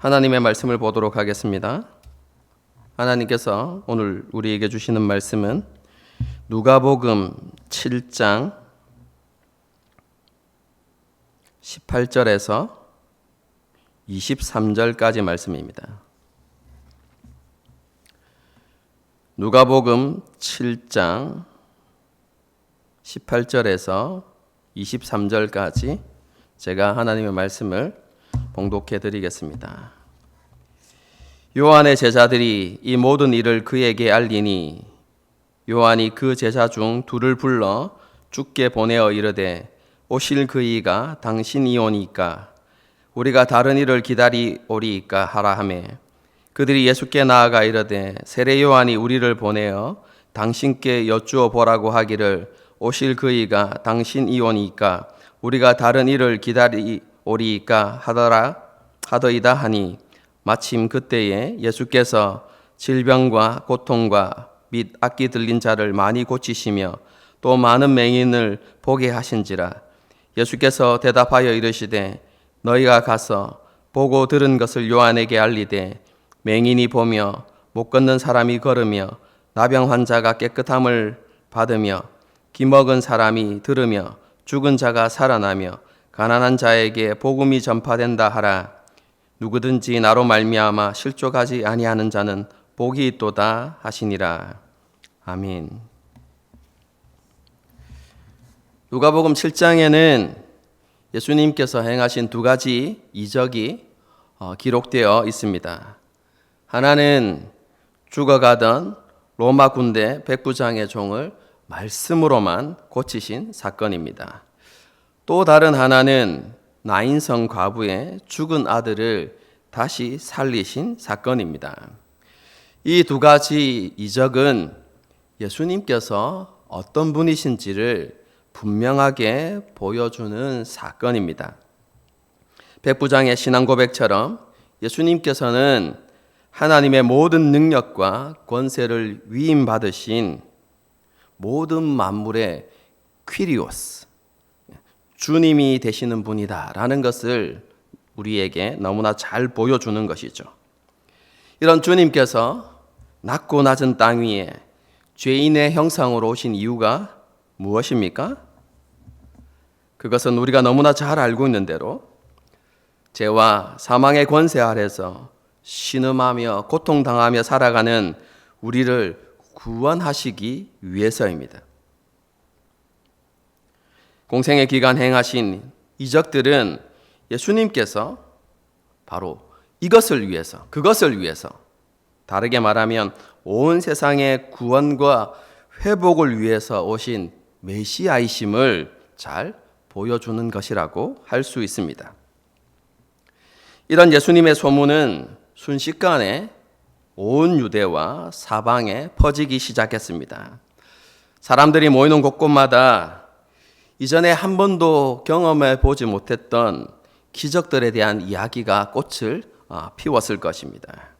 하나님의 말씀을 보도록 하겠습니다. 하나님께서 오늘 우리에게 주시는 말씀은 누가복음 7장 18절에서 23절까지 말씀입니다. 누가복음 7장 18절에서 23절까지 제가 하나님의 말씀을 봉독해 드리겠습니다. 요한의 제자들이 이 모든 일을 그에게 알리니 요한이 그 제자 중 둘을 불러 주께 보내어 이르되 오실 그이가 당신이오니까 우리가 다른 일을 기다리오리이까 하라 하매 그들이 예수께 나아가 이르되 세례 요한이 우리를 보내어 당신께 여쭈어 보라고 하기를 오실 그이가 당신이오니까 우리가 다른 일을 기다리오리이까 하더이다 하니 마침 그때에 예수께서 질병과 고통과 및 악기 들린 자를 많이 고치시며 또 많은 맹인을 보게 하신지라. 예수께서 대답하여 이르시되 너희가 가서 보고 들은 것을 요한에게 알리되 맹인이 보며 못 걷는 사람이 걸으며 나병 환자가 깨끗함을 받으며 기먹은 사람이 들으며 죽은 자가 살아나며 가난한 자에게 복음이 전파된다 하라. 누구든지 나로 말미암아 실족하지 아니하는 자는 복이 있도다 하시니라. 아멘. 누가복음 7장에는 예수님께서 행하신 두 가지 이적이 기록되어 있습니다. 하나는 죽어가던 로마 군대 백부장의 종을 말씀으로만 고치신 사건입니다. 또 다른 하나는 나인성 과부의 죽은 아들을 다시 살리신 사건입니다. 이 두 가지 이적은 예수님께서 어떤 분이신지를 분명하게 보여주는 사건입니다. 백부장의 신앙 고백처럼 예수님께서는 하나님의 모든 능력과 권세를 위임받으신 모든 만물의 퀴리오스, 주님이 되시는 분이다라는 것을 우리에게 너무나 잘 보여주는 것이죠. 이런 주님께서 낮고 낮은 땅 위에 죄인의 형상으로 오신 이유가 무엇입니까? 그것은 우리가 너무나 잘 알고 있는 대로 죄와 사망의 권세 아래서 신음하며 고통당하며 살아가는 우리를 구원하시기 위해서입니다. 공생의 기간 행하신 이적들은 예수님께서 바로 이것을 위해서, 그것을 위해서, 다르게 말하면 온 세상의 구원과 회복을 위해서 오신 메시아이심을 잘 보여주는 것이라고 할 수 있습니다. 이런 예수님의 소문은 순식간에 온 유대와 사방에 퍼지기 시작했습니다. 사람들이 모이는 곳곳마다 이전에 한 번도 경험해 보지 못했던 기적들에 대한 이야기가 꽃을 피웠을 것입니다.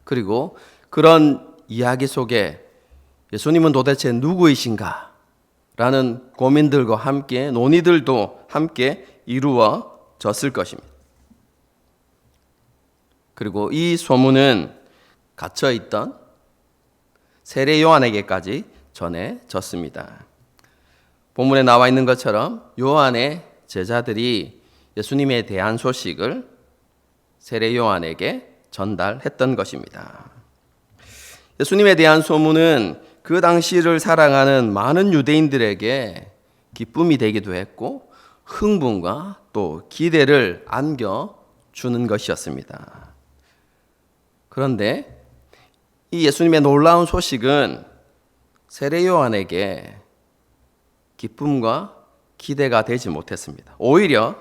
그리고 그런 이야기 속에 예수님은 도대체 누구이신가? 라는 고민들과 함께 논의들도 함께 이루어졌을 것입니다. 그리고 이 소문은 갇혀있던 세례 요한에게까지 전해졌습니다. 본문에 나와 있는 것처럼 요한의 제자들이 예수님에 대한 소식을 세례 요한에게 전달했던 것입니다. 예수님에 대한 소문은 그 당시를 살아가는 많은 유대인들에게 기쁨이 되기도 했고 흥분과 또 기대를 안겨주는 것이었습니다. 그런데 이 예수님의 놀라운 소식은 세례 요한에게 기쁨과 기대가 되지 못했습니다. 오히려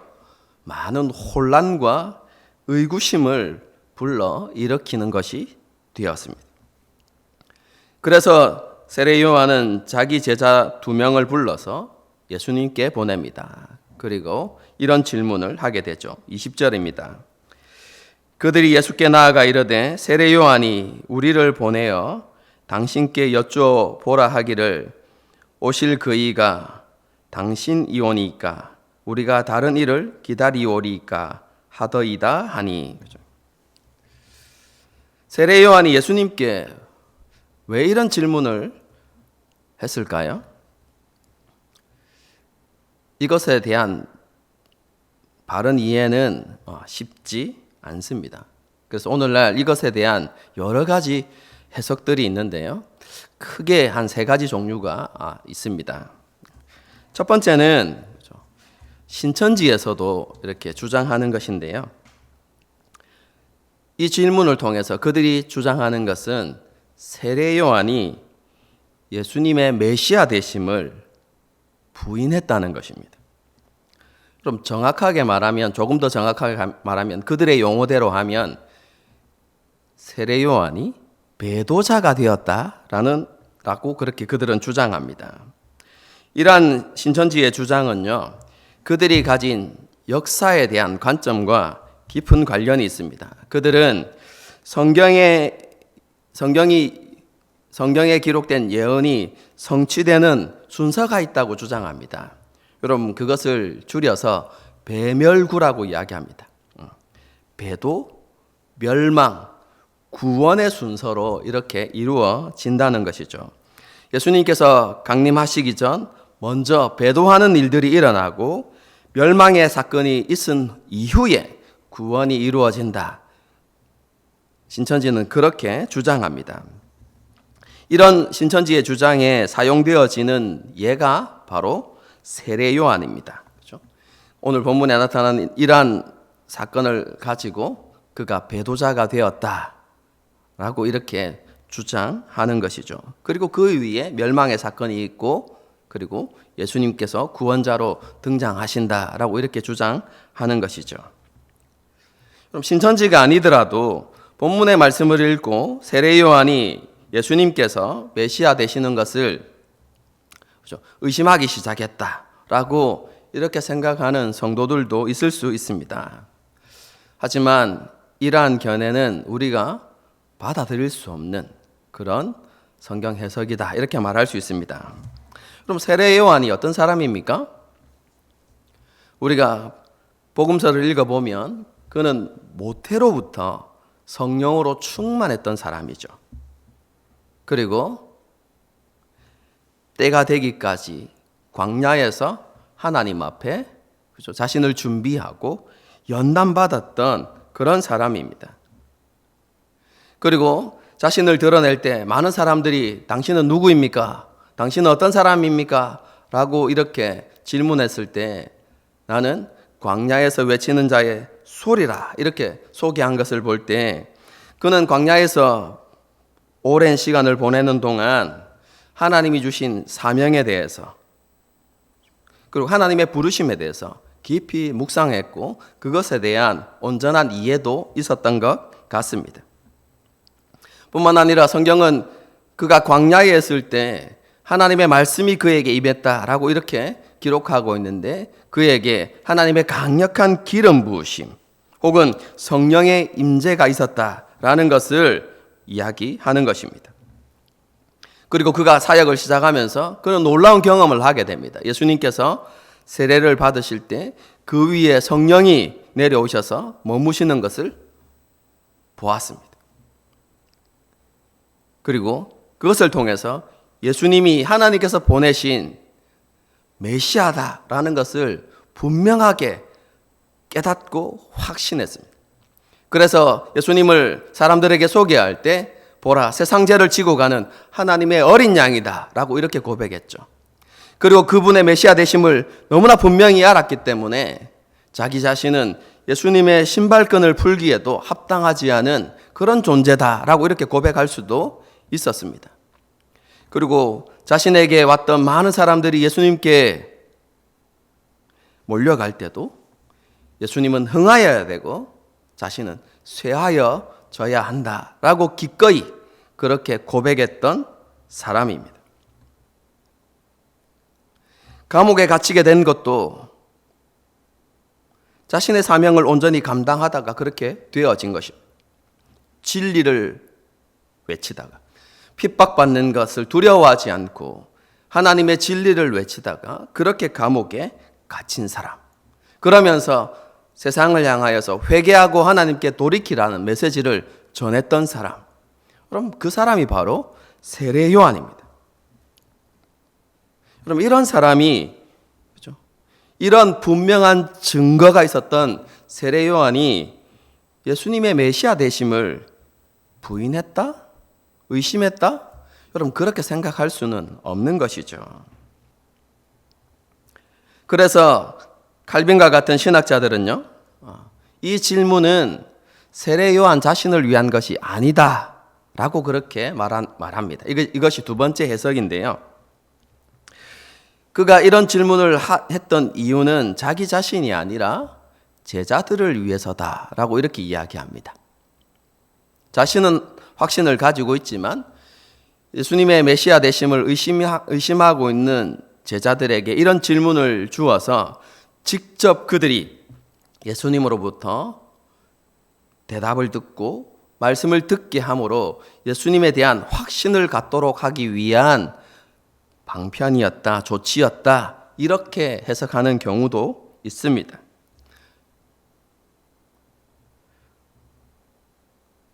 많은 혼란과 의구심을 불러 일으키는 것이 되었습니다. 그래서 세례 요한은 자기 제자 2명을 불러서 예수님께 보냅니다. 그리고 이런 질문을 하게 되죠. 20절입니다. 그들이 예수께 나아가 이르되 세례 요한이 우리를 보내어 당신께 여쭈어보라 하기를 오실 그이가 당신이오니까 우리가 다른 일을 기다리오리이까 하더이다 하니. 세례 요한이 예수님께 왜 이런 질문을 했을까요? 이것에 대한 바른 이해는 쉽지 않습니다. 그래서 오늘날 이것에 대한 여러 가지 해석들이 있는데요. 크게 한 세 가지 종류가 있습니다. 첫 번째는 신천지에서도 이렇게 주장하는 것인데요. 이 질문을 통해서 그들이 주장하는 것은 세례 요한이 예수님의 메시아 되심을 부인했다는 것입니다. 그럼 정확하게 말하면, 조금 더 정확하게 말하면, 그들의 용어대로 하면 세례 요한이 배도자가 되었다라고 그렇게 그들은 주장합니다. 이러한 신천지의 주장은요, 그들이 가진 역사에 대한 관점과 깊은 관련이 있습니다. 그들은 성경에 기록된 예언이 성취되는 순서가 있다고 주장합니다. 여러분, 그것을 줄여서 배멸구라고 이야기합니다. 배도, 멸망, 구원의 순서로 이렇게 이루어진다는 것이죠. 예수님께서 강림하시기 전 먼저 배도하는 일들이 일어나고 멸망의 사건이 있은 이후에 구원이 이루어진다. 신천지는 그렇게 주장합니다. 이런 신천지의 주장에 사용되어지는 예가 바로 세례 요한입니다. 그렇죠? 오늘 본문에 나타나는 이러한 사건을 가지고 그가 배도자가 되었다라고 이렇게 주장하는 것이죠. 그리고 그 위에 멸망의 사건이 있고 그리고 예수님께서 구원자로 등장하신다라고 이렇게 주장하는 것이죠. 그럼 신천지가 아니더라도 본문의 말씀을 읽고 세례 요한이 예수님께서 메시아 되시는 것을 의심하기 시작했다라고 이렇게 생각하는 성도들도 있을 수 있습니다. 하지만 이러한 견해는 우리가 받아들일 수 없는 그런 성경 해석이다 이렇게 말할 수 있습니다. 그럼 세례 요한이 어떤 사람입니까? 우리가 복음서를 읽어보면 그는 모태로부터 성령으로 충만했던 사람이죠. 그리고 때가 되기까지 광야에서 하나님 앞에 자신을 준비하고 연단받았던 그런 사람입니다. 그리고 자신을 드러낼 때 많은 사람들이 당신은 누구입니까? 당신은 어떤 사람입니까? 라고 이렇게 질문했을 때 나는 광야에서 외치는 자의 소리라 이렇게 소개한 것을 볼 때 그는 광야에서 오랜 시간을 보내는 동안 하나님이 주신 사명에 대해서 그리고 하나님의 부르심에 대해서 깊이 묵상했고 그것에 대한 온전한 이해도 있었던 것 같습니다. 뿐만 아니라 성경은 그가 광야에 있을 때 하나님의 말씀이 그에게 임했다라고 이렇게 기록하고 있는데 그에게 하나님의 강력한 기름 부으심 혹은 성령의 임재가 있었다라는 것을 이야기하는 것입니다. 그리고 그가 사역을 시작하면서 그는 놀라운 경험을 하게 됩니다. 예수님께서 세례를 받으실 때 그 위에 성령이 내려오셔서 머무시는 것을 보았습니다. 그리고 그것을 통해서 예수님이 하나님께서 보내신 메시아다라는 것을 분명하게 깨닫고 확신했습니다. 그래서 예수님을 사람들에게 소개할 때 보라 세상 죄를 지고 가는 하나님의 어린 양이다 라고 이렇게 고백했죠. 그리고 그분의 메시아 되심을 너무나 분명히 알았기 때문에 자기 자신은 예수님의 신발끈을 풀기에도 합당하지 않은 그런 존재다라고 이렇게 고백할 수도 있었습니다. 그리고 자신에게 왔던 많은 사람들이 예수님께 몰려갈 때도 예수님은 흥하여야 되고 자신은 쇠하여져야 한다라고 기꺼이 그렇게 고백했던 사람입니다. 감옥에 갇히게 된 것도 자신의 사명을 온전히 감당하다가 그렇게 되어진 것입니다. 진리를 외치다가 핍박받는 것을 두려워하지 않고 하나님의 진리를 외치다가 그렇게 감옥에 갇힌 사람. 그러면서 세상을 향하여서 회개하고 하나님께 돌이키라는 메시지를 전했던 사람. 그럼 그 사람이 바로 세례 요한입니다. 그럼 이런 사람이, 그렇죠? 이런 분명한 증거가 있었던 세례 요한이 예수님의 메시아 되심을 부인했다? 의심했다? 여러분, 그렇게 생각할 수는 없는 것이죠. 그래서 칼빈과 같은 신학자들은요, 이 질문은 세례 요한 자신을 위한 것이 아니다 라고 그렇게 말합니다. 이것이 두 번째 해석인데요. 그가 이런 질문을 했던 이유는 자기 자신이 아니라 제자들을 위해서다라고 이렇게 이야기합니다. 자신은 확신을 가지고 있지만 예수님의 메시아 되심을 의심하고 있는 제자들에게 이런 질문을 주어서 직접 그들이 예수님으로부터 대답을 듣고 말씀을 듣게 함으로 예수님에 대한 확신을 갖도록 하기 위한 방편이었다, 조치였다, 이렇게 해석하는 경우도 있습니다.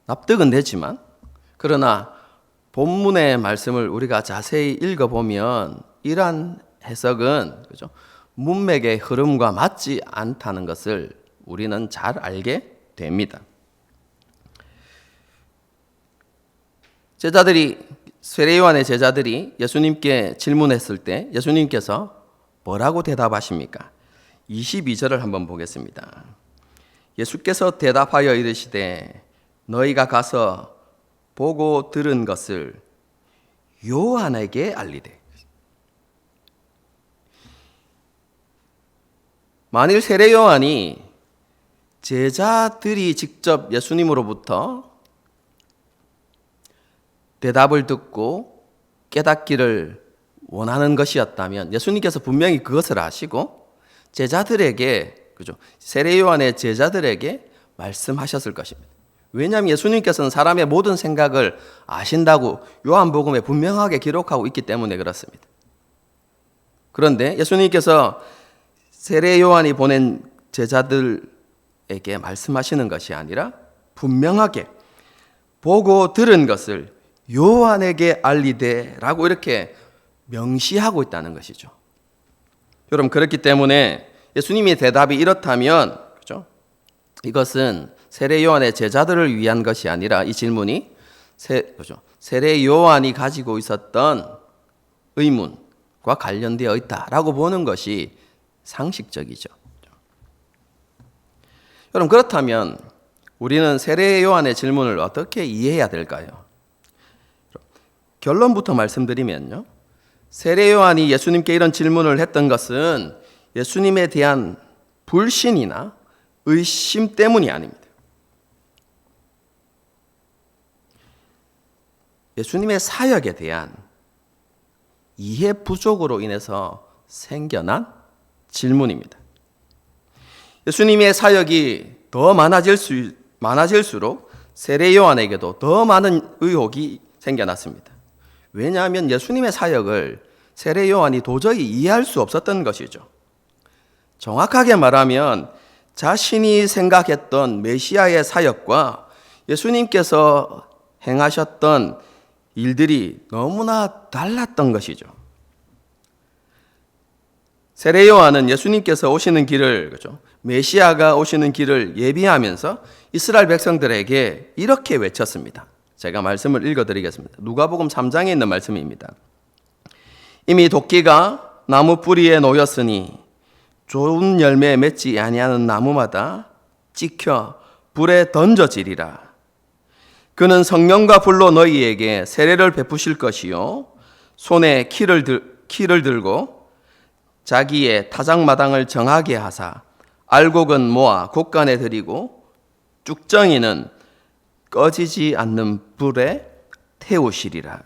납득은 되지만, 그러나 본문의 말씀을 우리가 자세히 읽어보면 이러한 해석은, 그죠? 문맥의 흐름과 맞지 않다는 것을 우리는 잘 알게 됩니다. 세례 요한의 제자들이 예수님께 질문했을 때 예수님께서 뭐라고 대답하십니까? 22절을 한번 보겠습니다. 예수께서 대답하여 이르시되 너희가 가서 보고 들은 것을 요한에게 알리되. 만일 세례 요한이 제자들이 직접 예수님으로부터 대답을 듣고 깨닫기를 원하는 것이었다면 예수님께서 분명히 그것을 아시고 제자들에게, 그죠? 세례 요한의 제자들에게 말씀하셨을 것입니다. 왜냐하면 예수님께서는 사람의 모든 생각을 아신다고 요한복음에 분명하게 기록하고 있기 때문에 그렇습니다. 그런데 예수님께서 세례 요한이 보낸 제자들에게 말씀하시는 것이 아니라 분명하게 보고 들은 것을 요한에게 알리되라고 이렇게 명시하고 있다는 것이죠. 여러분, 그렇기 때문에 예수님의 대답이 이렇다면, 그렇죠? 이것은 세례 요한의 제자들을 위한 것이 아니라 이 질문이 세례 요한이 가지고 있었던 의문과 관련되어 있다라고 보는 것이 상식적이죠. 여러분, 그렇다면 우리는 세례 요한의 질문을 어떻게 이해해야 될까요? 결론부터 말씀드리면요, 세례 요한이 예수님께 이런 질문을 했던 것은 예수님에 대한 불신이나 의심 때문이 아닙니다. 예수님의 사역에 대한 이해 부족으로 인해서 생겨난 질문입니다. 예수님의 사역이 더 많아질수록 세례 요한에게도 더 많은 의혹이 생겨났습니다. 왜냐하면 예수님의 사역을 세례 요한이 도저히 이해할 수 없었던 것이죠. 정확하게 말하면 자신이 생각했던 메시아의 사역과 예수님께서 행하셨던 일들이 너무나 달랐던 것이죠. 세례 요한은 예수님께서 오시는 길을, 그렇죠? 메시아가 오시는 길을 예비하면서 이스라엘 백성들에게 이렇게 외쳤습니다. 제가 말씀을 읽어드리겠습니다. 누가복음 3장에 있는 말씀입니다. 이미 도끼가 나무 뿌리에 놓였으니 좋은 열매 맺지 아니하는 나무마다 찍혀 불에 던져지리라. 그는 성령과 불로 너희에게 세례를 베푸실 것이요 손에 키를 들고 자기의 타작마당을 정하게 하사 알곡은 모아 곳간에 들이고 쭉정이는 꺼지지 않는 불에 태우시리라.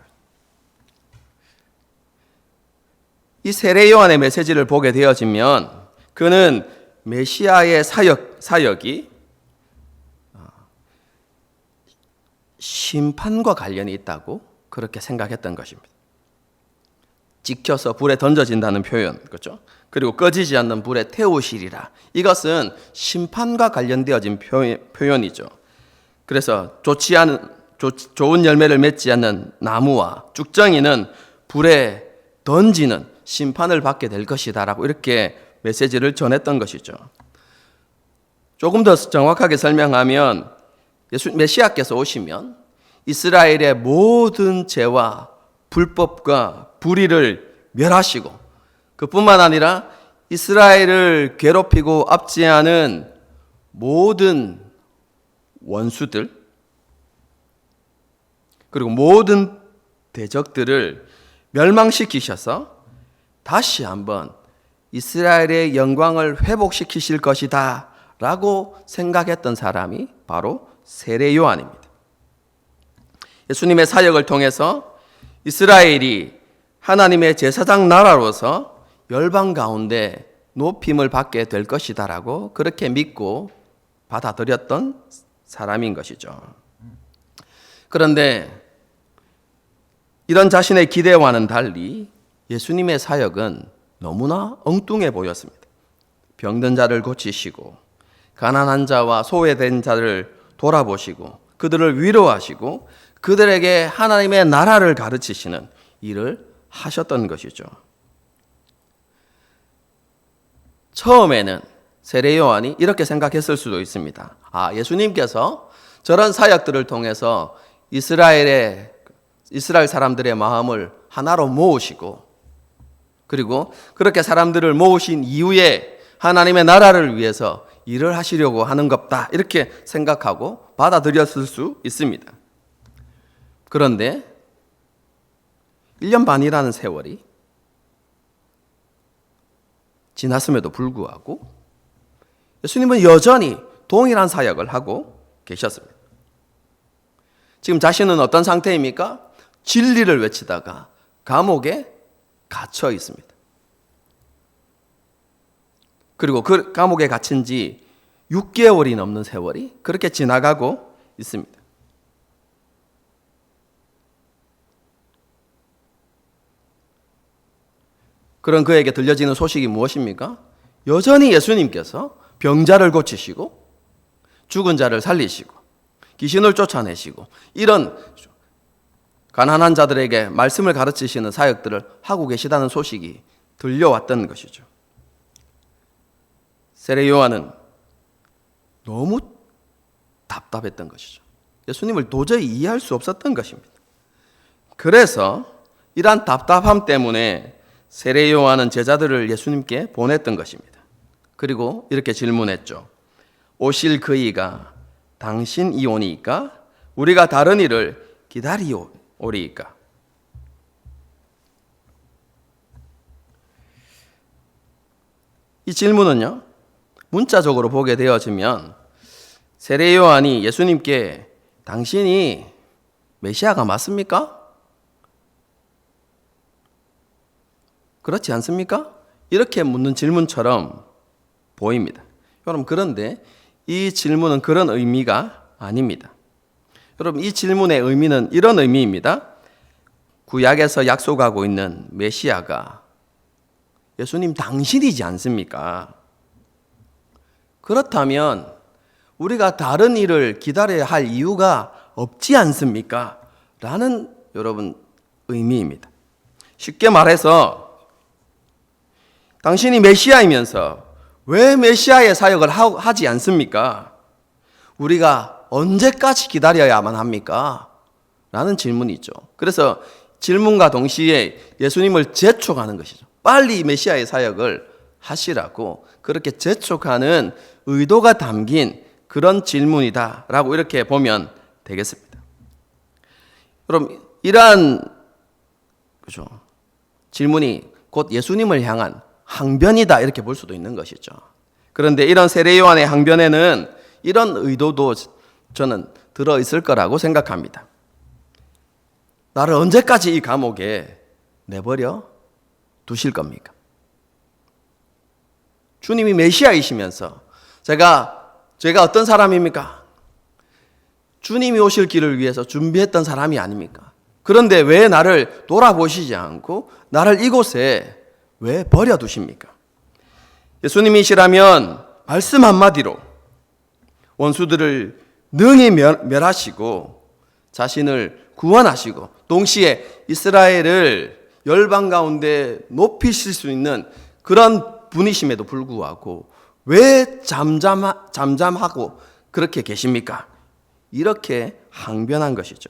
이 세례 요한의 메시지를 보게 되어지면 그는 메시아의 사역이 심판과 관련이 있다고 그렇게 생각했던 것입니다. 찍혀서 불에 던져진다는 표현, 그렇죠? 그리고 꺼지지 않는 불에 태우시리라. 이것은 심판과 관련되어진 표현이죠. 그래서 좋은 열매를 맺지 않는 나무와 쭉정이는 불에 던지는 심판을 받게 될 것이다라고 이렇게 메시지를 전했던 것이죠. 조금 더 정확하게 설명하면 메시아께서 오시면 이스라엘의 모든 죄와 불법과 불의를 멸하시고 그뿐만 아니라 이스라엘을 괴롭히고 압제하는 모든 원수들 그리고 모든 대적들을 멸망시키셔서 다시 한번 이스라엘의 영광을 회복시키실 것이다 라고 생각했던 사람이 바로 세례 요한입니다. 예수님의 사역을 통해서 이스라엘이 하나님의 제사장 나라로서 열방 가운데 높임을 받게 될 것이다 라고 그렇게 믿고 받아들였던 사람인 것이죠. 그런데 이런 자신의 기대와는 달리 예수님의 사역은 너무나 엉뚱해 보였습니다. 병든 자를 고치시고 가난한 자와 소외된 자를 돌아보시고 그들을 위로하시고 그들에게 하나님의 나라를 가르치시는 일을 하셨던 것이죠. 처음에는 세례 요한이 이렇게 생각했을 수도 있습니다. 예수님께서 저런 사역들을 통해서 이스라엘 사람들의 마음을 하나로 모으시고 그리고 그렇게 사람들을 모으신 이후에 하나님의 나라를 위해서 일을 하시려고 하는 것다 이렇게 생각하고 받아들였을 수 있습니다. 그런데 1년 반이라는 세월이 지났음에도 불구하고 예수님은 여전히 동일한 사역을 하고 계셨습니다. 지금 자신은 어떤 상태입니까? 진리를 외치다가 감옥에 갇혀 있습니다. 그리고 그 감옥에 갇힌 지 6개월이 넘는 세월이 그렇게 지나가고 있습니다. 그런 그에게 들려지는 소식이 무엇입니까? 여전히 예수님께서 병자를 고치시고 죽은 자를 살리시고 귀신을 쫓아내시고 이런 가난한 자들에게 말씀을 가르치시는 사역들을 하고 계시다는 소식이 들려왔던 것이죠. 세례 요한은 너무 답답했던 것이죠. 예수님을 도저히 이해할 수 없었던 것입니다. 그래서 이러한 답답함 때문에 세례 요한은 제자들을 예수님께 보냈던 것입니다. 그리고 이렇게 질문했죠. 오실 그이가 당신이오니까 우리가 다른 이를 기다리오리이까. 이 질문은요, 문자적으로 보게 되어지면 세례 요한이 예수님께 당신이 메시아가 맞습니까? 그렇지 않습니까? 이렇게 묻는 질문처럼 보입니다. 여러분, 그런데 이 질문은 그런 의미가 아닙니다. 여러분, 이 질문의 의미는 이런 의미입니다. 구약에서 약속하고 있는 메시아가 예수님 당신이지 않습니까? 그렇다면 우리가 다른 일을 기다려야 할 이유가 없지 않습니까? 라는 여러분 의미입니다. 쉽게 말해서 당신이 메시아이면서 왜 메시아의 사역을 하지 않습니까? 우리가 언제까지 기다려야만 합니까? 라는 질문이죠. 그래서 질문과 동시에 예수님을 재촉하는 것이죠. 빨리 메시아의 사역을 하시라고 그렇게 재촉하는 의도가 담긴 그런 질문이다라고 이렇게 보면 되겠습니다. 그럼 이러한 질문이 곧 예수님을 향한 항변이다 이렇게 볼 수도 있는 것이죠. 그런데 이런 세례 요한의 항변에는 이런 의도도 저는 들어있을 거라고 생각합니다. 나를 언제까지 이 감옥에 내버려 두실 겁니까? 주님이 메시아이시면서 제가 어떤 사람입니까? 주님이 오실 길을 위해서 준비했던 사람이 아닙니까? 그런데 왜 나를 돌아보시지 않고 나를 이곳에 왜 버려두십니까? 예수님이시라면 말씀 한마디로 원수들을 능히 멸하시고 자신을 구원하시고 동시에 이스라엘을 열방 가운데 높이실 수 있는 그런 분이심에도 불구하고 왜 잠잠하고 그렇게 계십니까? 이렇게 항변한 것이죠.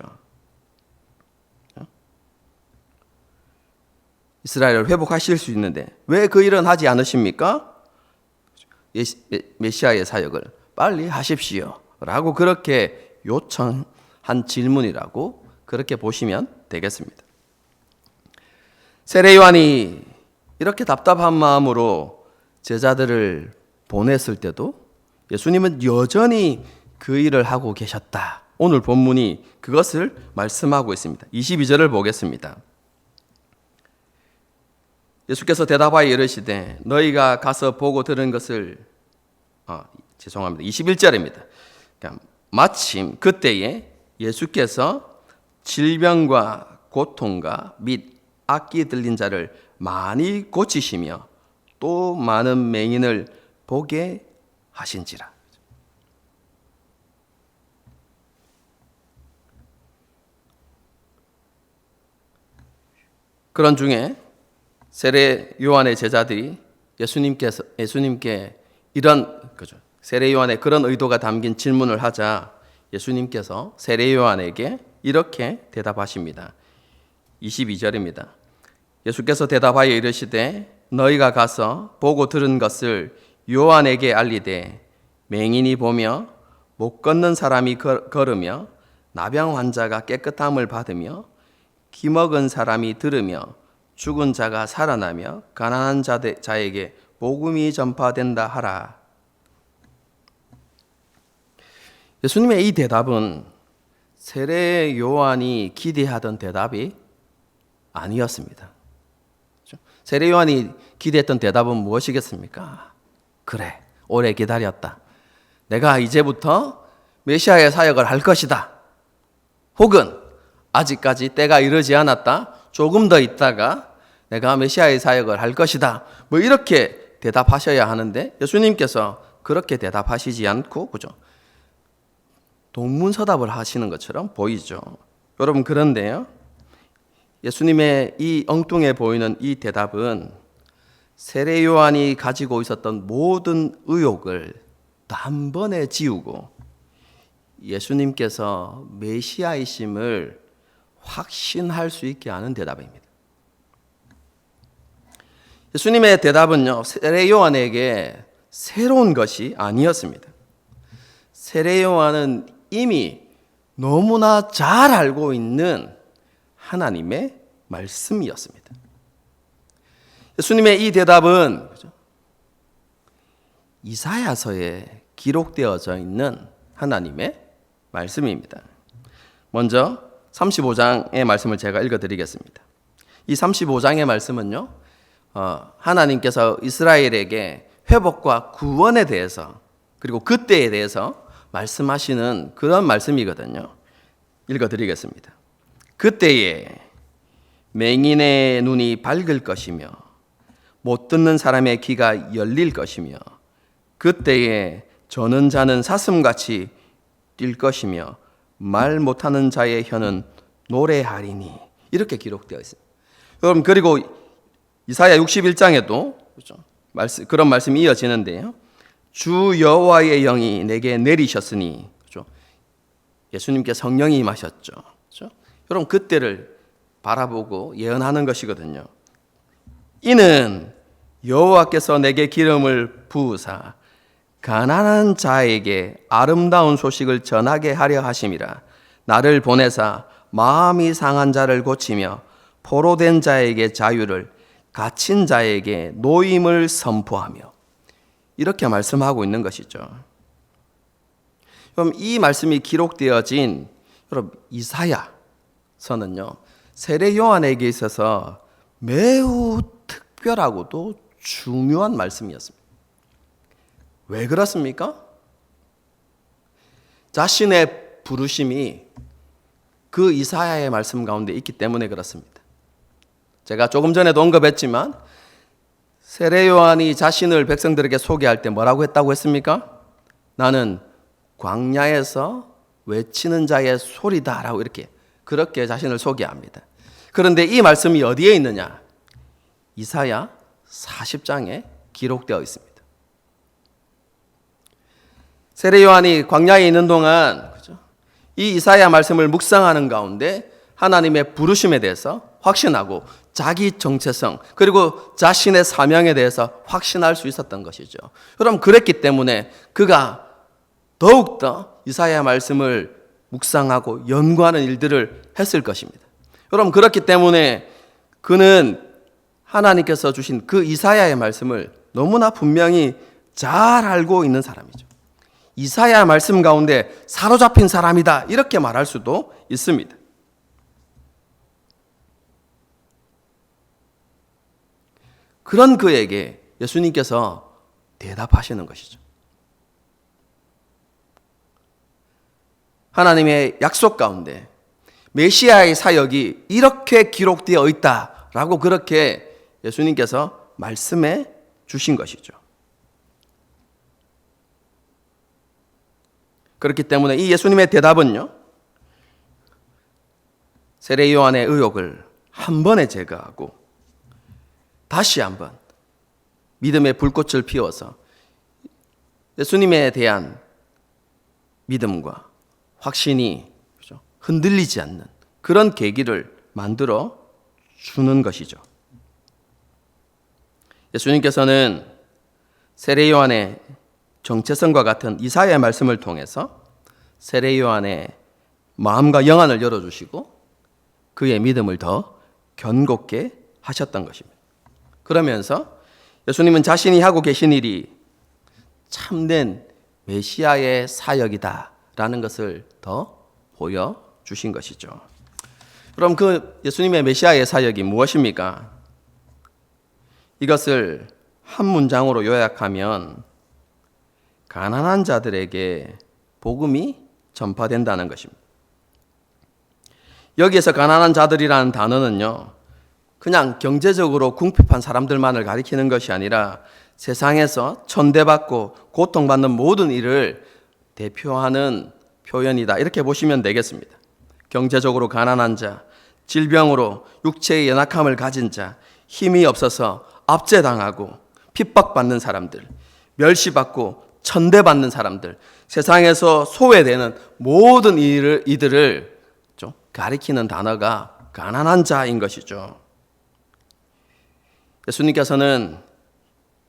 이스라엘을 회복하실 수 있는데 왜 그 일은 하지 않으십니까? 메시아의 사역을 빨리 하십시오 라고 그렇게 요청한 질문이라고 그렇게 보시면 되겠습니다. 세례 요한이 이렇게 답답한 마음으로 제자들을 보냈을 때도 예수님은 여전히 그 일을 하고 계셨다. 오늘 본문이 그것을 말씀하고 있습니다. 22절을 보겠습니다. 예수께서 대답하여 이르시되 너희가 가서 보고 들은 것을 21절입니다. 그러니까 마침 그때에 예수께서 질병과 고통과 및 악기 들린 자를 많이 고치시며 또 많은 맹인을 보게 하신지라. 그런 중에 세례 요한의 제자들이 예수님께 이런 세례 요한의 그런 의도가 담긴 질문을 하자 예수님께서 세례 요한에게 이렇게 대답하십니다. 22절입니다. 예수께서 대답하여 이르시되 너희가 가서 보고 들은 것을 요한에게 알리되 맹인이 보며 못 걷는 사람이 걸으며 나병 환자가 깨끗함을 받으며 기먹은 사람이 들으며 죽은 자가 살아나며 가난한 자에게 복음이 전파된다 하라. 예수님의 이 대답은 세례 요한이 기대하던 대답이 아니었습니다. 세례 요한이 기대했던 대답은 무엇이겠습니까? 그래, 오래 기다렸다. 내가 이제부터 메시아의 사역을 할 것이다. 혹은 아직까지 때가 이르지 않았다. 조금 더 있다가 내가 메시아의 사역을 할 것이다. 뭐 이렇게 대답하셔야 하는데 예수님께서 그렇게 대답하시지 않고 동문서답을 하시는 것처럼 보이죠. 여러분 그런데요. 예수님의 이 엉뚱해 보이는 이 대답은 세례 요한이 가지고 있었던 모든 의혹을 단번에 지우고 예수님께서 메시아이심을 확신할 수 있게 하는 대답입니다. 예수님의 대답은요, 세례 요한에게 새로운 것이 아니었습니다. 세례 요한은 이미 너무나 잘 알고 있는 하나님의 말씀이었습니다. 예수님의 이 대답은 이사야서에 기록되어져 있는 하나님의 말씀입니다. 먼저 35장의 말씀을 제가 읽어드리겠습니다. 이 35장의 말씀은요, 하나님께서 이스라엘에게 회복과 구원에 대해서 그리고 그때에 대해서 말씀하시는 그런 말씀이거든요. 읽어드리겠습니다. 그때에 맹인의 눈이 밝을 것이며 못 듣는 사람의 귀가 열릴 것이며 그때에 저는 자는 사슴같이 뛸 것이며 말 못하는 자의 혀는 노래하리니 이렇게 기록되어 있습니다. 여러분 그리고 이사야 61장에도 그런 말씀이 이어지는데요. 주 여호와의 영이 내게 내리셨으니 예수님께 성령이 임하셨죠. 여러분 그때를 바라보고 예언하는 것이거든요. 이는 여호와께서 내게 기름을 부으사 가난한 자에게 아름다운 소식을 전하게 하려 하심이라. 나를 보내사 마음이 상한 자를 고치며 포로된 자에게 자유를 갇힌 자에게 노임을 선포하며 이렇게 말씀하고 있는 것이죠. 그럼 이 말씀이 기록되어진 여러분 이사야서는요 세례 요한에게 있어서 매우 특별하고도 중요한 말씀이었습니다. 왜 그렇습니까? 자신의 부르심이 그 이사야의 말씀 가운데 있기 때문에 그렇습니다. 제가 조금 전에도 언급했지만 세례 요한이 자신을 백성들에게 소개할 때 뭐라고 했다고 했습니까? 나는 광야에서 외치는 자의 소리다라고 그렇게 자신을 소개합니다. 그런데 이 말씀이 어디에 있느냐? 이사야 40장에 기록되어 있습니다. 세례 요한이 광야에 있는 동안 이 이사야 말씀을 묵상하는 가운데 하나님의 부르심에 대해서 확신하고 자기 정체성 그리고 자신의 사명에 대해서 확신할 수 있었던 것이죠. 그럼 그랬기 때문에 그가 더욱더 이사야 말씀을 묵상하고 연구하는 일들을 했을 것입니다. 여러분, 그렇기 때문에 그는 하나님께서 주신 그 이사야의 말씀을 너무나 분명히 잘 알고 있는 사람이죠. 이사야 말씀 가운데 사로잡힌 사람이다, 이렇게 말할 수도 있습니다. 그런 그에게 예수님께서 대답하시는 것이죠. 하나님의 약속 가운데 메시아의 사역이 이렇게 기록되어 있다라고 그렇게 예수님께서 말씀해 주신 것이죠. 그렇기 때문에 이 예수님의 대답은요, 세례 요한의 의혹을 한 번에 제거하고 다시 한번 믿음의 불꽃을 피워서 예수님에 대한 믿음과 확신이 흔들리지 않는 그런 계기를 만들어 주는 것이죠. 예수님께서는 세례 요한의 정체성과 같은 이사야의 말씀을 통해서 세례 요한의 마음과 영안을 열어주시고 그의 믿음을 더 견고케 하셨던 것입니다. 그러면서 예수님은 자신이 하고 계신 일이 참된 메시아의 사역이다라는 것을 더 보여주신 것이죠. 그럼 그 예수님의 메시아의 사역이 무엇입니까? 이것을 한 문장으로 요약하면 가난한 자들에게 복음이 전파된다는 것입니다. 여기에서 가난한 자들이라는 단어는요, 그냥 경제적으로 궁핍한 사람들만을 가리키는 것이 아니라 세상에서 천대받고 고통받는 모든 일을 대표하는 표현이다, 이렇게 보시면 되겠습니다. 경제적으로 가난한 자, 질병으로 육체의 연약함을 가진 자, 힘이 없어서 압제당하고 핍박받는 사람들, 멸시받고 천대받는 사람들, 세상에서 소외되는 모든 이들을 좀 가리키는 단어가 가난한 자인 것이죠. 예수님께서는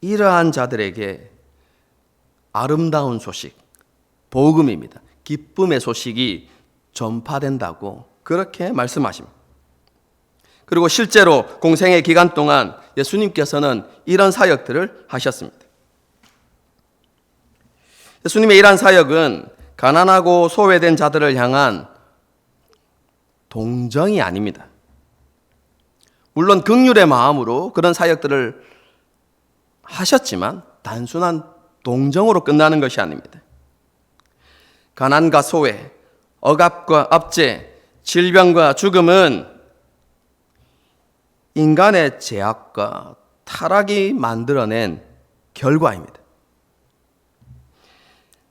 이러한 자들에게 아름다운 소식, 복음입니다. 기쁨의 소식이 전파된다고 그렇게 말씀하십니다. 그리고 실제로 공생의 기간 동안 예수님께서는 이런 사역들을 하셨습니다. 예수님의 이러한 사역은 가난하고 소외된 자들을 향한 동정이 아닙니다. 물론 긍휼의 마음으로 그런 사역들을 하셨지만 단순한 동정으로 끝나는 것이 아닙니다. 가난과 소외, 억압과 압제, 질병과 죽음은 인간의 죄악과 타락이 만들어낸 결과입니다.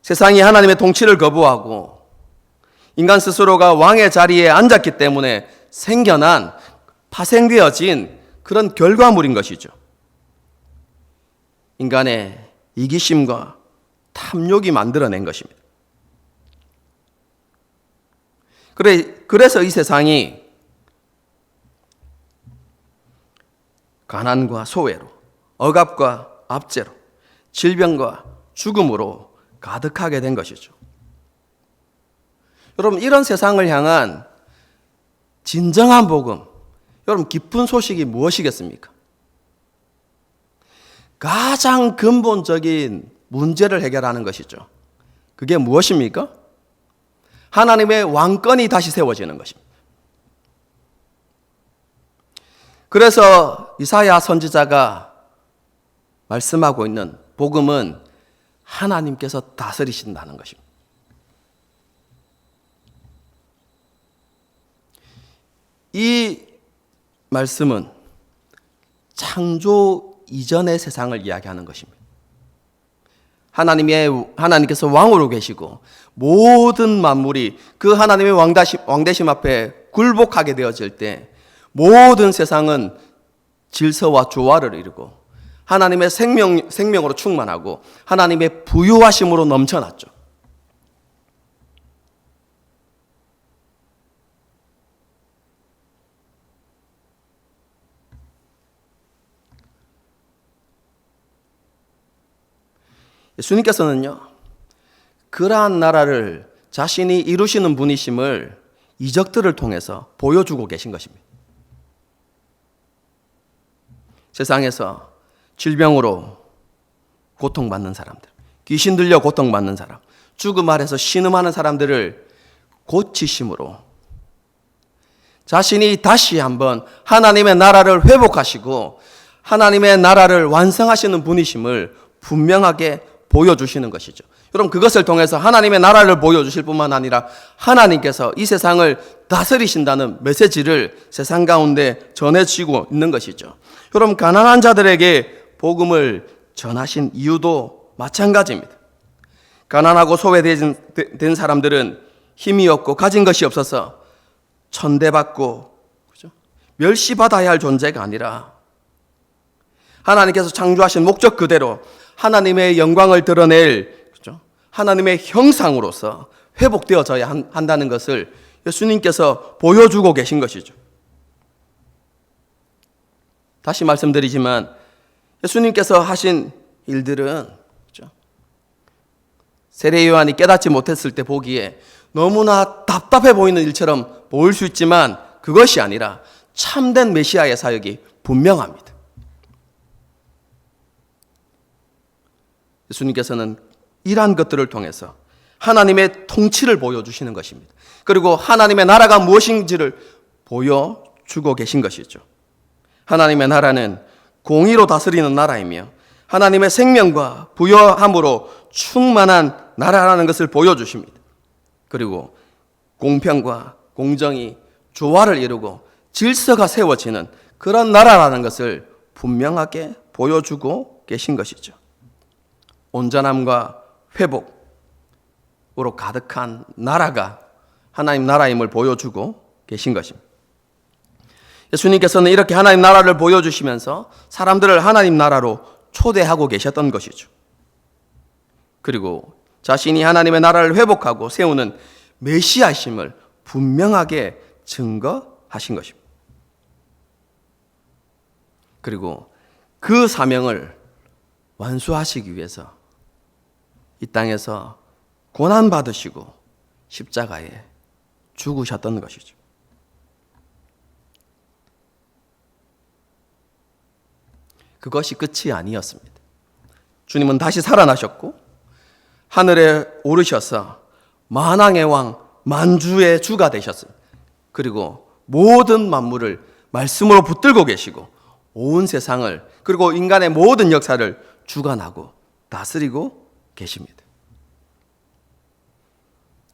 세상이 하나님의 통치를 거부하고 인간 스스로가 왕의 자리에 앉았기 때문에 생겨난, 파생되어진 그런 결과물인 것이죠. 인간의 이기심과 탐욕이 만들어낸 것입니다. 그래서 이 세상이 가난과 소외로, 억압과 압제로, 질병과 죽음으로 가득하게 된 것이죠. 여러분, 이런 세상을 향한 진정한 복음, 여러분, 기쁜 소식이 무엇이겠습니까? 가장 근본적인 문제를 해결하는 것이죠. 그게 무엇입니까? 하나님의 왕권이 다시 세워지는 것입니다. 그래서 이사야 선지자가 말씀하고 있는 복음은 하나님께서 다스리신다는 것입니다. 이 말씀은 창조 이전의 세상을 이야기하는 것입니다. 하나님께서 왕으로 계시고 모든 만물이 그 하나님의 왕대심 앞에 굴복하게 되어질 때 모든 세상은 질서와 조화를 이루고 하나님의 생명으로 충만하고 하나님의 부유하심으로 넘쳐났죠. 예수님께서는요, 그러한 나라를 자신이 이루시는 분이심을 이적들을 통해서 보여주고 계신 것입니다. 세상에서 질병으로 고통받는 사람들, 귀신 들려 고통받는 사람, 죽음 아래서 신음하는 사람들을 고치심으로 자신이 다시 한번 하나님의 나라를 회복하시고 하나님의 나라를 완성하시는 분이심을 분명하게 보여주시는 것이죠. 여러분, 그것을 통해서 하나님의 나라를 보여주실 뿐만 아니라 하나님께서 이 세상을 다스리신다는 메시지를 세상 가운데 전해지고 있는 것이죠. 여러분, 가난한 자들에게 복음을 전하신 이유도 마찬가지입니다. 가난하고 소외된 사람들은 힘이 없고 가진 것이 없어서 천대받고, 그죠? 멸시받아야 할 존재가 아니라 하나님께서 창조하신 목적 그대로 하나님의 영광을 드러낼, 그죠? 하나님의 형상으로서 회복되어져야 한다는 것을 예수님께서 보여주고 계신 것이죠. 다시 말씀드리지만 예수님께서 하신 일들은, 그죠? 세례 요한이 깨닫지 못했을 때 보기에 너무나 답답해 보이는 일처럼 보일 수 있지만 그것이 아니라 참된 메시아의 사역이 분명합니다. 예수님께서는 이러한 것들을 통해서 하나님의 통치를 보여주시는 것입니다. 그리고 하나님의 나라가 무엇인지를 보여주고 계신 것이죠. 하나님의 나라는 공의로 다스리는 나라이며 하나님의 생명과 부여함으로 충만한 나라라는 것을 보여주십니다. 그리고 공평과 공정이 조화를 이루고 질서가 세워지는 그런 나라라는 것을 분명하게 보여주고 계신 것이죠. 온전함과 회복으로 가득한 나라가 하나님 나라임을 보여주고 계신 것입니다. 예수님께서는 이렇게 하나님 나라를 보여주시면서 사람들을 하나님 나라로 초대하고 계셨던 것이죠. 그리고 자신이 하나님의 나라를 회복하고 세우는 메시아심을 분명하게 증거하신 것입니다. 그리고 그 사명을 완수하시기 위해서 이 땅에서 고난받으시고 십자가에 죽으셨던 것이죠. 그것이 끝이 아니었습니다. 주님은 다시 살아나셨고 하늘에 오르셔서 만왕의 왕, 만주의 주가 되셨습니다. 그리고 모든 만물을 말씀으로 붙들고 계시고 온 세상을, 그리고 인간의 모든 역사를 주관하고 다스리고 계십니다.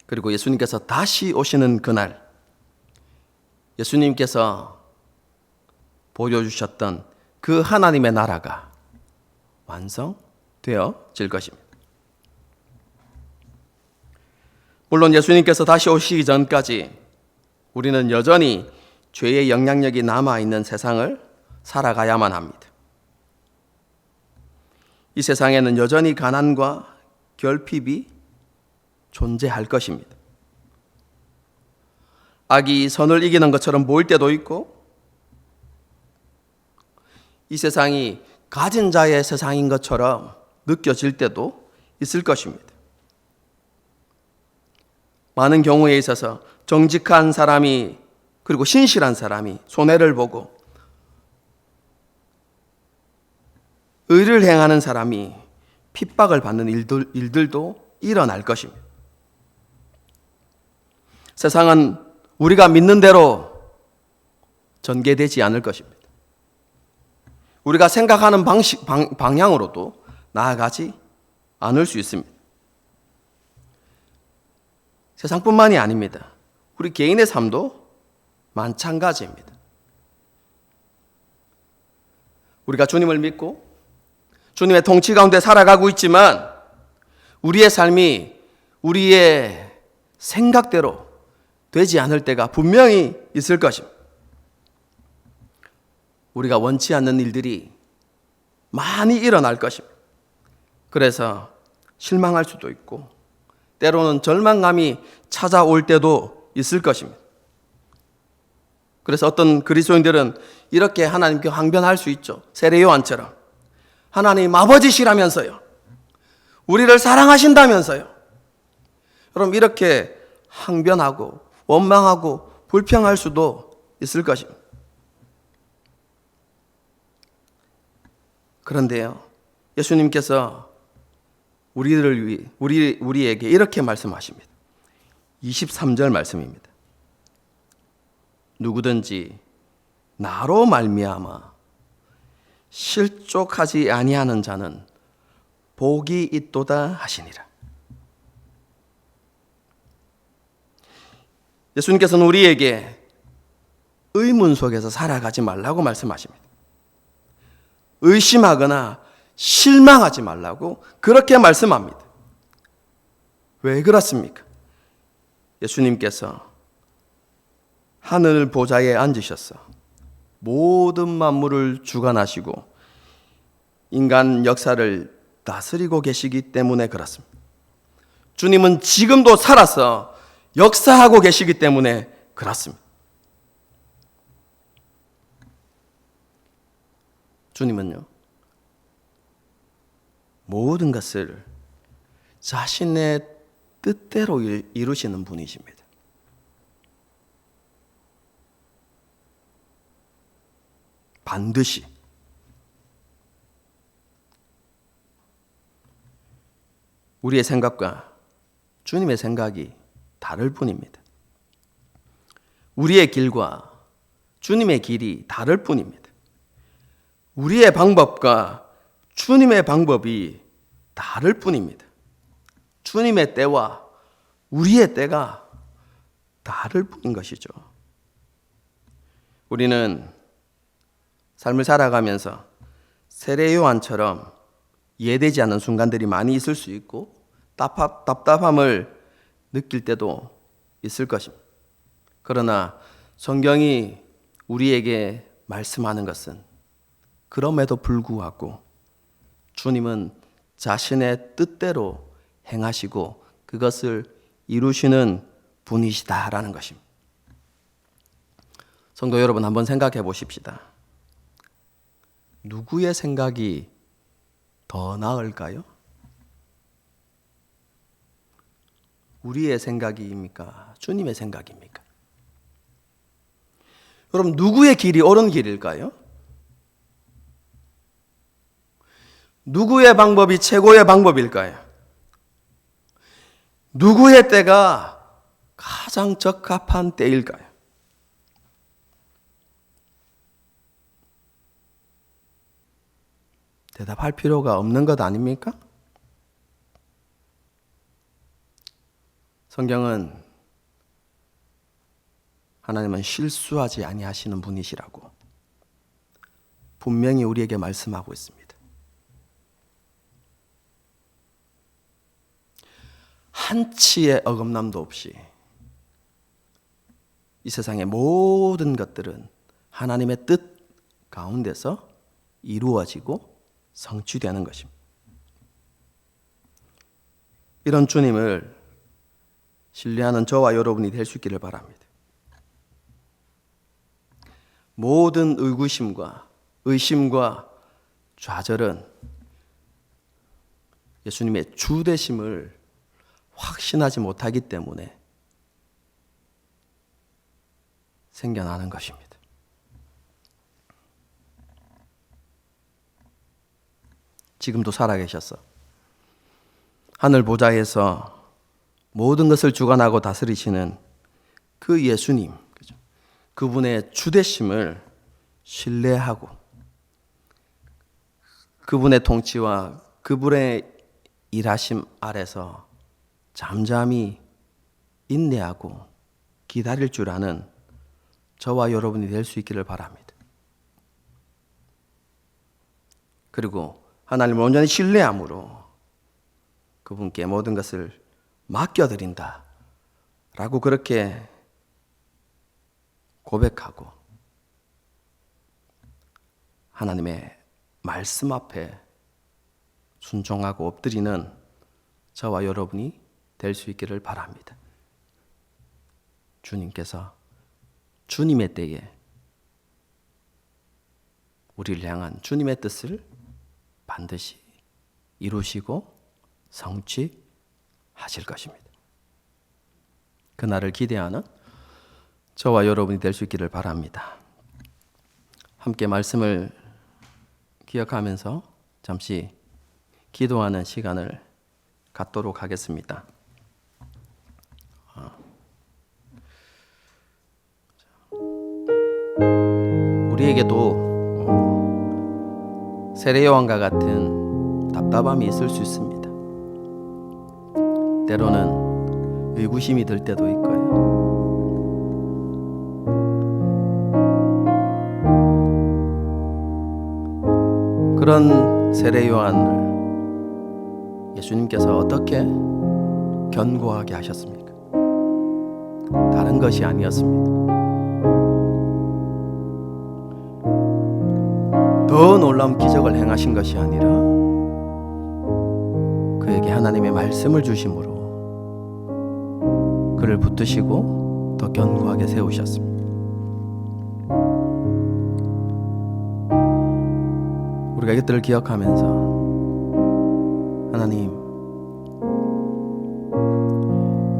그리고 예수님께서 다시 오시는 그날, 예수님께서 보여주셨던 그 하나님의 나라가 완성되어질 것입니다. 물론 예수님께서 다시 오시기 전까지 우리는 여전히 죄의 영향력이 남아있는 세상을 살아가야만 합니다. 이 세상에는 여전히 가난과 결핍이 존재할 것입니다. 악이 선을 이기는 것처럼 보일 때도 있고, 이 세상이 가진 자의 세상인 것처럼 느껴질 때도 있을 것입니다. 많은 경우에 있어서 정직한 사람이, 그리고 신실한 사람이 손해를 보고 의를 행하는 사람이 핍박을 받는 일들도 일어날 것입니다. 세상은 우리가 믿는 대로 전개되지 않을 것입니다. 우리가 생각하는 방향으로도 나아가지 않을 수 있습니다. 세상뿐만이 아닙니다. 우리 개인의 삶도 마찬가지입니다. 우리가 주님을 믿고 주님의 통치 가운데 살아가고 있지만 우리의 삶이 우리의 생각대로 되지 않을 때가 분명히 있을 것입니다. 우리가 원치 않는 일들이 많이 일어날 것입니다. 그래서 실망할 수도 있고 때로는 절망감이 찾아올 때도 있을 것입니다. 그래서 어떤 그리스도인들은 이렇게 하나님께 항변할 수 있죠. 세례 요한처럼 하나님 아버지시라면서요, 우리를 사랑하신다면서요. 그럼 이렇게 항변하고 원망하고 불평할 수도 있을 것입니다. 그런데요, 예수님께서 우리에게 이렇게 말씀하십니다. 23절 말씀입니다. 누구든지 나로 말미암아 실족하지 아니하는 자는 복이 있도다 하시니라. 예수님께서는 우리에게 의문 속에서 살아가지 말라고 말씀하십니다. 의심하거나 실망하지 말라고 그렇게 말씀합니다. 왜 그렇습니까? 예수님께서 하늘 보좌에 앉으셔서 모든 만물을 주관하시고 인간 역사를 다스리고 계시기 때문에 그렇습니다. 주님은 지금도 살아서 역사하고 계시기 때문에 그렇습니다. 주님은요, 모든 것을 자신의 뜻대로 이루시는 분이십니다. 반드시. 우리의 생각과 주님의 생각이 다를 뿐입니다. 우리의 길과 주님의 길이 다를 뿐입니다. 우리의 방법과 주님의 방법이 다를 뿐입니다. 주님의 때와 우리의 때가 다를 뿐인 것이죠. 우리는 삶을 살아가면서 세례 요한처럼 이해되지 않는 순간들이 많이 있을 수 있고 답답함을 느낄 때도 있을 것입니다. 그러나 성경이 우리에게 말씀하는 것은 그럼에도 불구하고 주님은 자신의 뜻대로 행하시고 그것을 이루시는 분이시다라는 것입니다. 성도 여러분, 한번 생각해 보십시다. 누구의 생각이 더 나을까요? 우리의 생각입니까? 주님의 생각입니까? 그럼 누구의 길이 옳은 길일까요? 누구의 방법이 최고의 방법일까요? 누구의 때가 가장 적합한 때일까요? 대답할 필요가 없는 것 아닙니까? 성경은 하나님은 실수하지 아니하시는 분이시라고 분명히 우리에게 말씀하고 있습니다. 한치의 어긋남도 없이 이 세상의 모든 것들은 하나님의 뜻 가운데서 이루어지고 성취되는 것입니다. 이런 주님을 신뢰하는 저와 여러분이 될 수 있기를 바랍니다. 모든 의심과 좌절은 예수님의 주되심을 확신하지 못하기 때문에 생겨나는 것입니다. 지금도 살아계셔서 하늘 보좌에서 모든 것을 주관하고 다스리시는 그 예수님, 그분의 주되심을 신뢰하고 그분의 통치와 그분의 일하심 아래서 잠잠히 인내하고 기다릴 줄 아는 저와 여러분이 될 수 있기를 바랍니다. 그리고 하나님을 온전히 신뢰함으로 그분께 모든 것을 맡겨드린다 라고 그렇게 고백하고 하나님의 말씀 앞에 순종하고 엎드리는 저와 여러분이 될 수 있기를 바랍니다. 주님께서 주님의 때에 우리를 향한 주님의 뜻을 반드시 이루시고 성취하실 것입니다. 그날을 기대하는 저와 여러분이 될 수 있기를 바랍니다. 함께 말씀을 기억하면서 잠시 기도하는 시간을 갖도록 하겠습니다. 우리에게도 세례요한과 같은 답답함이 있을 수 있습니다. 때로는 의구심이 들 때도 있고요. 그런 세례요한을 예수님께서 어떻게 견고하게 하셨습니까? 다른 것이 아니었습니다. 더 놀라운 기적을 행하신 것이 아니라 그에게 하나님의 말씀을 주심으로 그를 붙드시고 더 견고하게 세우셨습니다. 우리가 이것들을 기억하면서 하나님,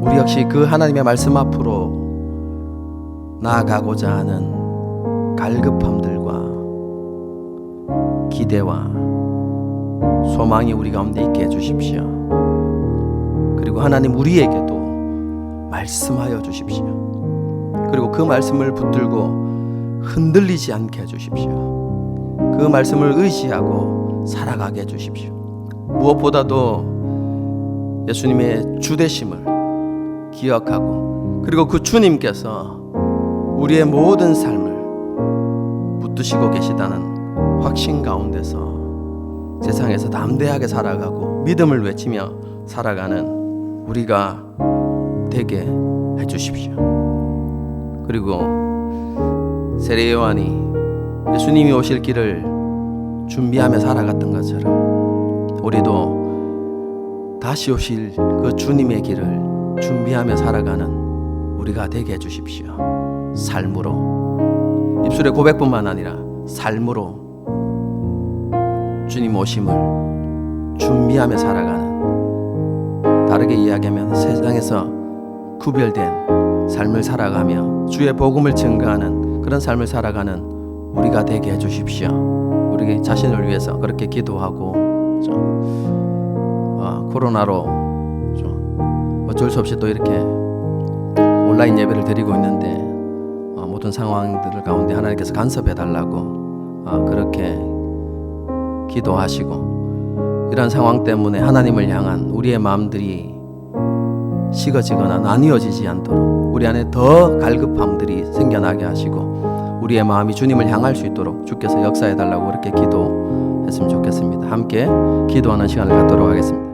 우리 역시 그 하나님의 말씀 앞으로 나아가고자 하는 갈급함들과 기대와 소망이 우리 가운데 있게 해주십시오. 그리고 하나님, 우리에게도 말씀하여 주십시오. 그리고 그 말씀을 붙들고 흔들리지 않게 해주십시오. 그 말씀을 의지하고 살아가게 해주십시오. 무엇보다도 예수님의 주되심을 기억하고, 그리고 그 주님께서 우리의 모든 삶을 붙드시고 계시다는 확신 가운데서 세상에서 담대하게 살아가고 믿음을 외치며 살아가는 우리가 되게 해주십시오. 그리고 세례 요한이 예수님이 오실 길을 준비하며 살아갔던 것처럼 우리도 다시 오실 그 주님의 길을 준비하며 살아가는 우리가 되게 해주십시오. 삶으로, 입술의 고백뿐만 아니라 삶으로 주님 오심을 준비하며 살아가는, 다르게 이야기하면 세상에서 구별된 삶을 살아가며 주의 복음을 증거하는 그런 삶을 살아가는 우리가 되게 해주십시오. 우리 자신을 위해서 그렇게 기도하고, 코로나로 어쩔 수 없이 또 이렇게 온라인 예배를 드리고 있는데 모든 상황들 가운데 하나님께서 간섭해달라고 그렇게 기도하시고, 이런 상황 때문에 하나님을 향한 우리의 마음들이 식어지거나 나뉘어지지 않도록 우리 안에 더 갈급함들이 생겨나게 하시고 우리의 마음이 주님을 향할 수 있도록 주께서 역사해달라고 그렇게 기도했으면 좋겠습니다. 함께 기도하는 시간을 갖도록 하겠습니다.